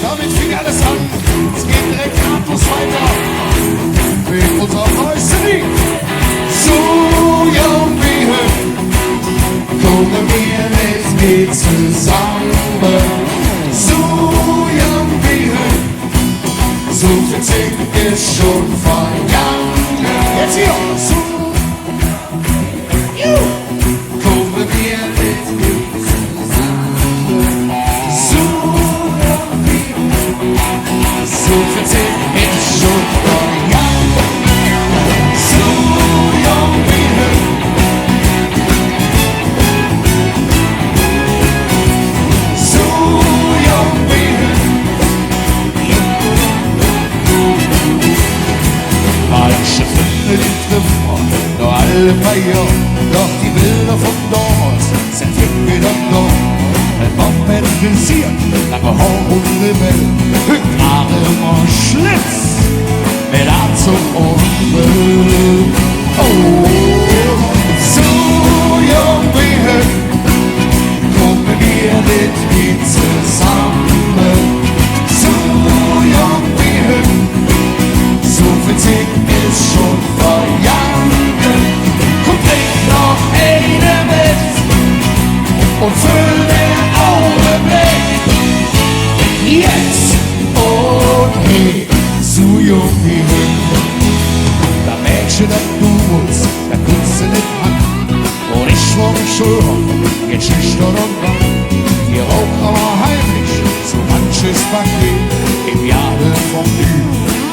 Damit fing alles an. Es geht direkt nahtlos weiter mit unserem neuesten Lied. So jung wie Hüpf, kommen wir mit zusammen. So jung wie Hüpf, so viel Tick ist schon vergangen. Jetzt hier, so kommen wir mit zusammen. So viel Tick ist schon vergangen. So jung wie Hüpf. So jung wie Hüpf. Manche finden die Treffer nur alle paar Jahre, doch die Bilder von damals sind wieder noch. Ein Moment frisiert, lange Haar und Rebell, Haare immer Schlitz, mit Anzug und Brill. Oh, so jung wie Hüpf, kommen wir mit mir zusammen. So jung wie Hüpf, so viel Tick ist schon vergangen. Kommt nicht noch eine mit und füll den Augenblick. Jetzt und hey, so jung wie Hüpf. Da Mädchen, das du uns, da guckst du nicht an. Und ich war mich schon, jetzt schüchtern und bang. Wir rauchen aber heimlich so manches Paket. Im Jahre vom Lü,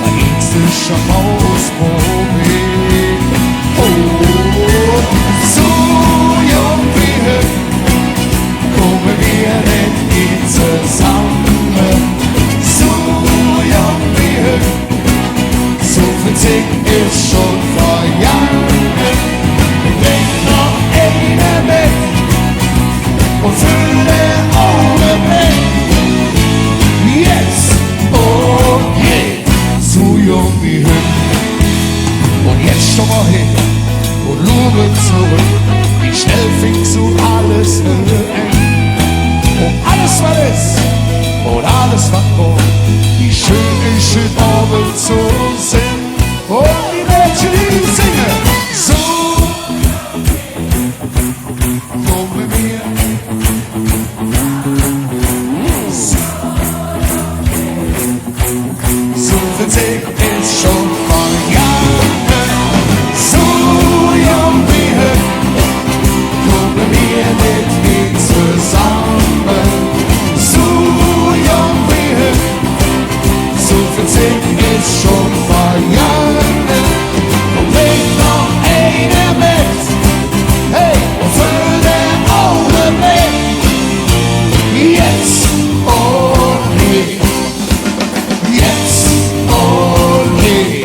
da ging's dich schon ausprobiert. Oh, so jung wie Hüpf, kommen wir nicht zusammen. So jung wie Hüpf, so viel Tick ist schon vergangen. Bring noch eine mit und füll den Augenblick. Jetzt und hey, so jung wie Hüpf. Und jetzt schon mal hin und schaue zurück, wie schnell fing so alles an. Und alles war ist und alles war kommt, wie schön ist schön Abend zu sind. Und die Mädchen, die singen, so kommen wir. So viel Tick ist schon vergangen. So jung wie Hüpf, kommen wir mit mir zusammen. So jung wie Hüpf, so viel Tick ist schon vergangen. Und bring noch eine mit, hey, und füll den Augenblick. Jetzt und hey, jetzt und hey,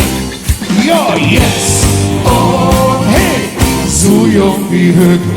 ja, jetzt und hey, so jung wie Hüpf.